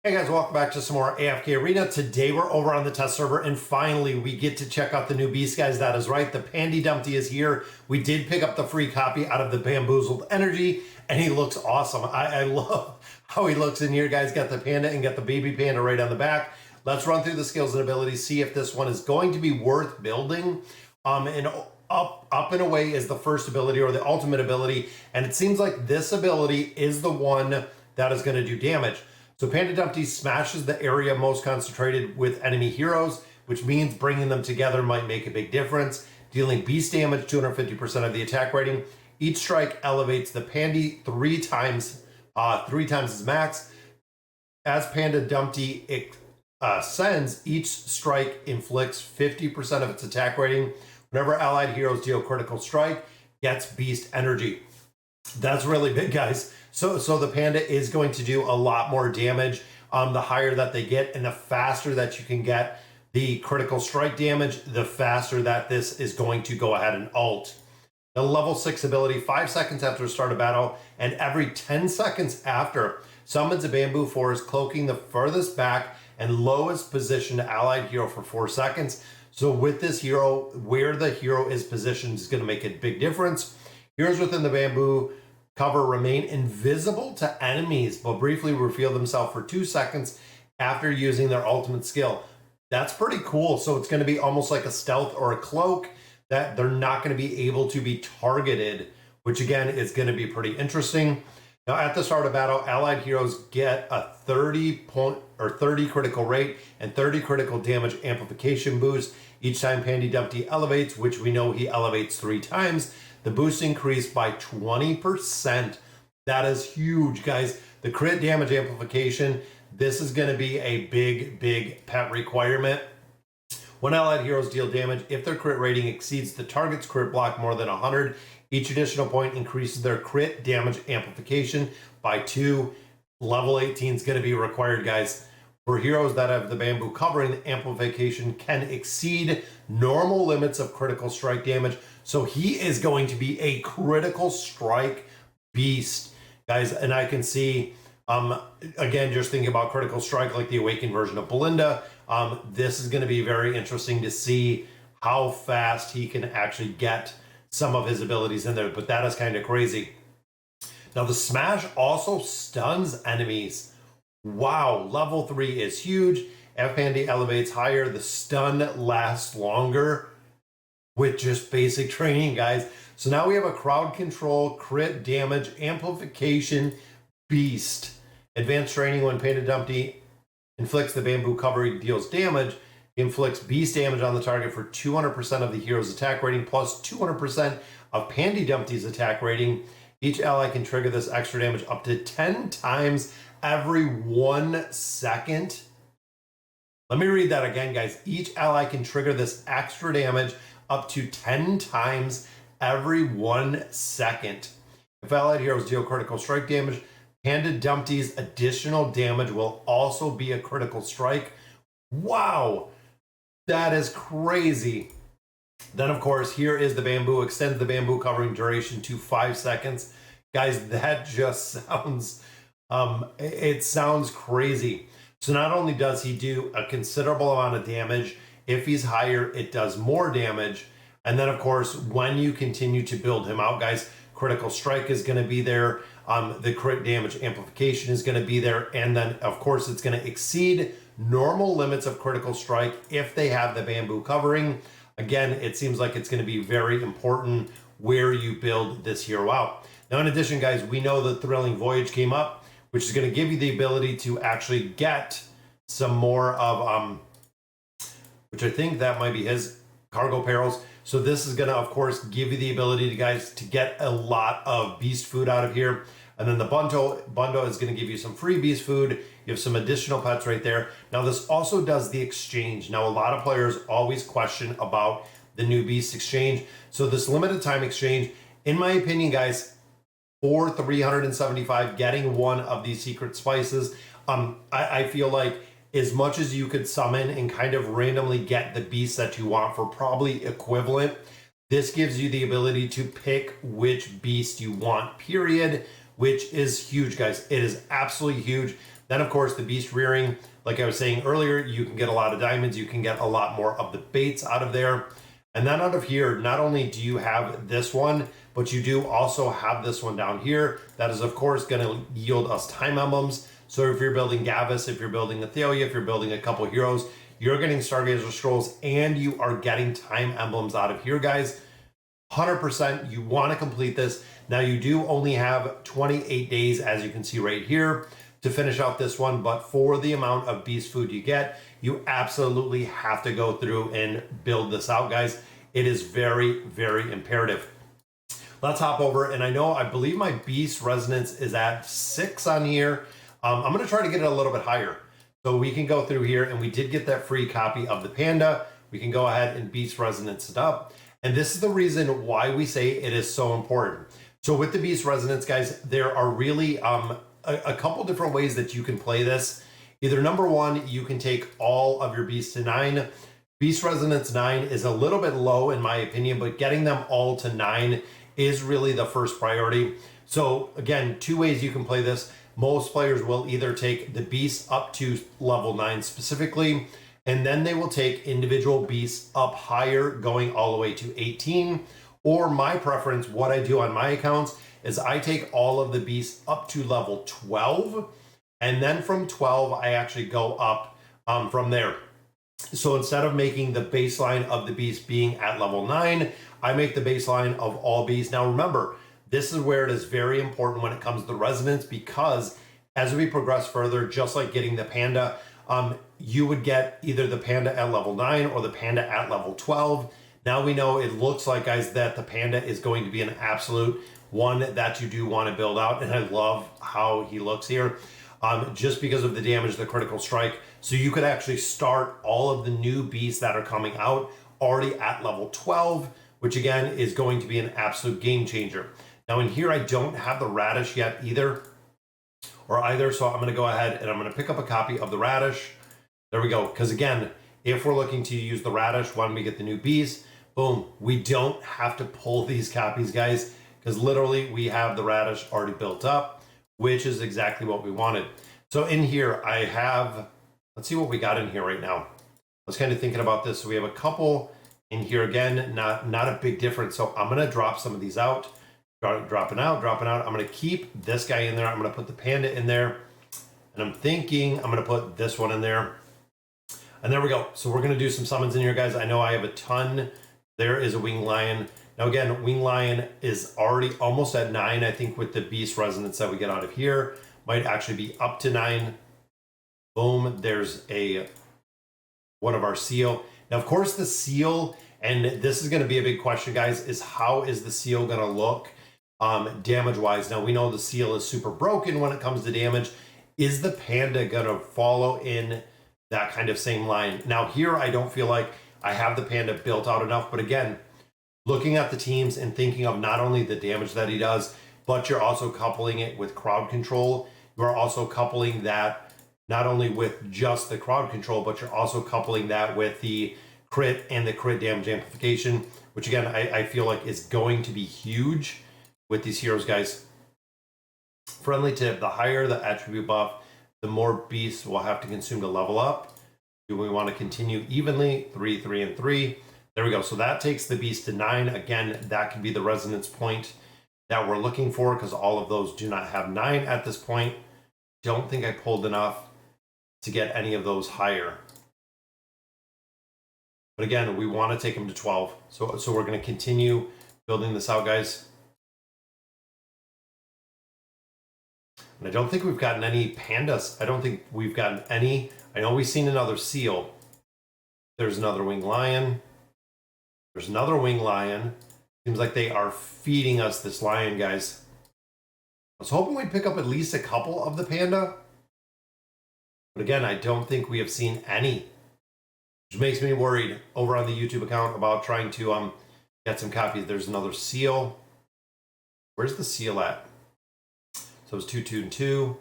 Hey guys, welcome back to some more AFK Arena. Today we're over on the test server and finally we get to check out the new beast, guys. That is right, the Pandy Dumpty is here. We did pick up the free copy out of the Bamboozled Energy and he looks awesome. I love how he looks in here, guys. Got the panda and got the baby panda right on the back. Let's run through the skills and abilities, see if this one is going to be worth building. And up and away is the first ability or the ultimate ability. And it seems like this ability is the one that is going to do damage. So Panda Dumpty smashes the area most concentrated with enemy heroes, which means bringing them together might make a big difference. Dealing beast damage, 250% of the attack rating. Each strike elevates the Pandy three times as max. As Panda Dumpty ascends, each strike inflicts 50% of its attack rating. Whenever allied heroes deal critical strike, gets beast energy. That's really big, guys. So the panda is going to do a lot more damage the higher that they get, and the faster that you can get the critical strike damage, the faster that this is going to go ahead and ult. The level 6 ability, 5 seconds after the start of battle, and every 10 seconds after, summons a bamboo forest, cloaking the furthest back and lowest positioned allied hero for 4 seconds. So with this hero, where the hero is positioned is going to make a big difference. Heroes within the bamboo cover remain invisible to enemies, but briefly reveal themselves for 2 seconds after using their ultimate skill. That's pretty cool. So it's going to be almost like a stealth or a cloak that they're not going to be able to be targeted, which again is going to be pretty interesting. Now at the start of battle, allied heroes get a 30 critical rate and 30 critical damage amplification boost each time Pandy Dumpty elevates, which we know he elevates 3 times. The boost increased by 20%. That is huge, guys. The crit damage amplification, this is going to be a big pet requirement. When allied heroes deal damage, if their crit rating exceeds the target's crit block more than 100, each additional point increases their crit damage amplification by 2. Level 18 is going to be required, guys. For heroes that have the bamboo covering, the amplification can exceed normal limits of critical strike damage. So he is going to be a critical strike beast, guys. And I can see, again, just thinking about critical strike, like the awakened version of Belinda, this is going to be very interesting to see how fast he can actually get some of his abilities in there. But that is kind of crazy. Now, the smash also stuns enemies. Wow, level 3 is huge. If Pandy elevates higher, the stun lasts longer with just basic training, guys. So now we have a crowd control, crit damage, amplification beast. Advanced training: when Panda Dumpty inflicts the bamboo cover, he deals damage. He inflicts beast damage on the target for 200% of the hero's attack rating, plus 200% of Pandy Dumpty's attack rating. Each ally can trigger this extra damage up to 10 times every 1 second. Let me read that again, guys. Each ally can trigger this extra damage up to 10 times every 1 second. If allied heroes deal critical strike damage, Panda Dumpty's additional damage will also be a critical strike. Wow, that is crazy. Then, of course, here is the bamboo. Extends the bamboo covering duration to 5 seconds. Guys, that just sounds, it sounds crazy. So not only does he do a considerable amount of damage, if he's higher, it does more damage. And then, of course, when you continue to build him out, guys, critical strike is going to be there. The crit damage amplification is going to be there. And then, of course, it's going to exceed normal limits of critical strike if they have the bamboo covering. Again, it seems like it's going to be very important where you build this hero out. Now, in addition, guys, we know the Thrilling Voyage came up, which is going to give you the ability to actually get some more of, which I think that might be his cargo perils. So this is going to, of course, give you the ability to, guys, to get a lot of beast food out of here. And then the bundle is going to give you some free beast food. You have some additional pets right there. Now, this also does the exchange. Now, a lot of players always question about the new beast exchange. So this limited time exchange, in my opinion, guys, for 375, getting one of these secret spices, I feel like as much as you could summon and kind of randomly get the beast that you want for probably equivalent, this gives you the ability to pick which beast you want, period, which is huge, guys. It is absolutely huge. Then, of course, the beast rearing, like I was saying earlier, you can get a lot of diamonds. You can get a lot more of the baits out of there. And then out of here, not only do you have this one, but you do also have this one down here. That is, of course, going to yield us time emblems. So if you're building Gavis, if you're building Athalia, if you're building a couple heroes, you're getting Stargazer Scrolls and you are getting time emblems out of here, guys. 100%, you want to complete this. Now, you do only have 28 days, as you can see right here, to finish out this one. But for the amount of beast food you get, you absolutely have to go through and build this out, guys. It is very, very imperative. Let's hop over. And I believe my beast resonance is at 6 on here. I'm going to try to get it a little bit higher. So we can go through here, and we did get that free copy of the panda. We can go ahead and beast resonance it up. And this is the reason why we say it is so important. So with the beast resonance, guys, there are really a couple different ways that you can play this. Either number one, you can take all of your beasts to 9. Beast resonance 9 is a little bit low in my opinion, but getting them all to 9 is really the first priority. So again, 2 ways you can play this. Most players will either take the beasts up to level 9 specifically, and then they will take individual beasts up higher, going all the way to 18. Or my preference, what I do on my accounts, is I take all of the beasts up to level 12. And then from 12, I actually go up from there. So instead of making the baseline of the beast being at level 9, I make the baseline of all beasts. Now remember, this is where it is very important when it comes to resonance, because as we progress further, just like getting the panda, you would get either the panda at level 9 or the panda at level 12. Now we know it looks like, guys, that the panda is going to be an absolute one that you do want to build out. And I love how he looks here, just because of the damage, the critical strike. So you could actually start all of the new beasts that are coming out already at level 12, which again is going to be an absolute game changer. Now in here, I don't have the radish yet either. So I'm going to go ahead and I'm going to pick up a copy of the radish. There we go. Because again, if we're looking to use the radish when we get the new beast, boom, we don't have to pull these copies, guys, because literally we have the radish already built up, which is exactly what we wanted. So in here I have, let's see what we got in here right now. I was kind of thinking about this. So we have a couple in here, again, not a big difference. So I'm going to drop some of these out. Dropping out. I'm going to keep this guy in there. I'm going to put the panda in there. And I'm thinking I'm going to put this one in there. And there we go. So we're going to do some summons in here, guys. I know I have a ton. There is a winged lion. Now, again, winged lion is already almost at 9. I think with the beast resonance that we get out of here, might actually be up to 9. Boom. There's one of our seal. Now, of course, the seal, and this is going to be a big question, guys, is how is the seal going to look damage wise? Now we know the seal is super broken when it comes to damage. Is the panda going to follow in that kind of same line? Now here, I don't feel like I have the panda built out enough, but again, looking at the teams and thinking of not only the damage that he does, but you're also coupling it with crowd control. You are also coupling that not only with just the crowd control, but you're also coupling that with the crit and the crit damage amplification, which again, I feel like is going to be huge with these heroes, guys. Friendly tip, the higher the attribute buff, the more beasts we'll have to consume to level up. Do we want to continue evenly? 3, 3, and 3. There we go. So that takes the beast to 9. Again, that can be the resonance point that we're looking for, because all of those do not have 9 at this point. Don't think I pulled enough to get any of those higher. But again, we want to take them to 12. So we're going to continue building this out, guys. And I don't think we've gotten any pandas. I don't think we've gotten any. I know we've seen another seal. There's another winged lion. There's another winged lion. Seems like they are feeding us this lion, guys. I was hoping we'd pick up at least a couple of the panda. But again, I don't think we have seen any, which makes me worried over on the YouTube account about trying to get some copies. There's another seal. Where's the seal at? So it's 2, 2, and 2.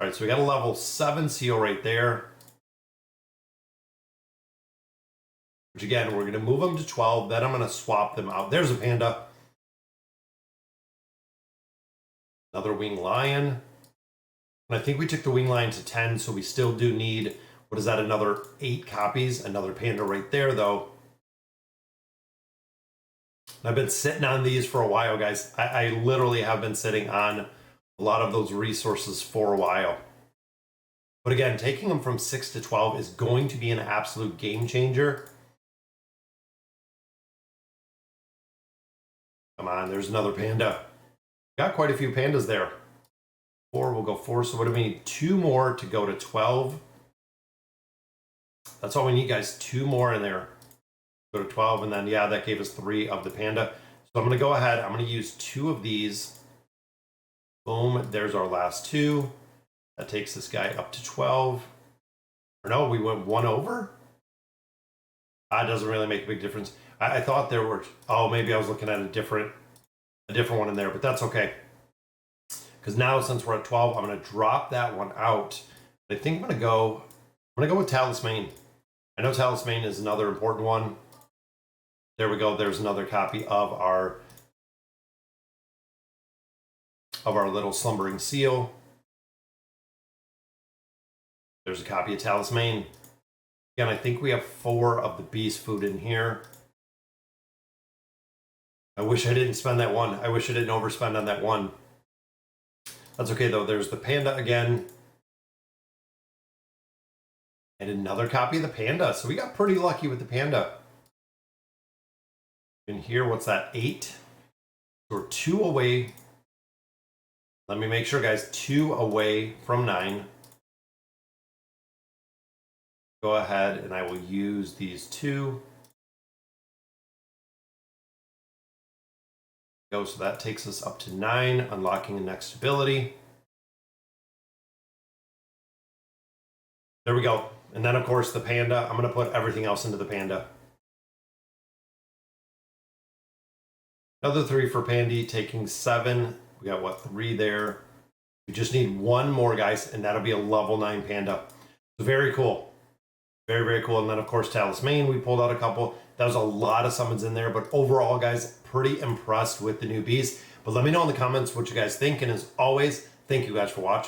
All right, so we got a level 7 seal right there. Which again, we're going to move them to 12. Then I'm going to swap them out. There's a panda. Another winged lion. And I think we took the wing line to 10, so we still do need, what is that, another 8 copies? Another panda right there, though. I've been sitting on these for a while, guys. I literally have been sitting on a lot of those resources for a while. But again, taking them from 6 to 12 is going to be an absolute game changer. Come on, there's another panda. Got quite a few pandas there. 4, we'll go 4. So what do we need? 2 more to go to 12. That's all we need, guys. 2 more in there. Go to 12, and then, yeah, that gave us 3 of the panda. So I'm going to go ahead. I'm going to use 2 of these. Boom. There's our last 2. That takes this guy up to 12. Or no, we went 1 over? That doesn't really make a big difference. I thought there were... Oh, maybe I was looking at a different one in there, but that's okay. Because now, since we're at 12, I'm going to drop that one out. I think I'm going to go with Talisman. I know Talisman is another important one. There we go. There's another copy of our little slumbering seal. There's a copy of Talisman. Again, I think we have 4 of the beast food in here. I wish I didn't spend that 1. I wish I didn't overspend on that 1. That's okay, though. There's the panda again. And another copy of the panda. So we got pretty lucky with the panda. In here, what's that? 8. So we're 2 away. Let me make sure, guys. 2 away from 9. Go ahead, and I will use these 2. Go, so that takes us up to 9, unlocking the next ability. There we go. And then, of course, the panda. I'm going to put everything else into the panda. Another 3 for Pandy, taking 7. We got, what, 3 there. We just need 1 more, guys, and that'll be a level 9 panda. So very cool. Very, very cool. And then, of course, Talisman, we pulled out a couple. That was a lot of summons in there. But overall, guys, pretty impressed with the new beast. But let me know in the comments what you guys think. And as always, thank you guys for watching.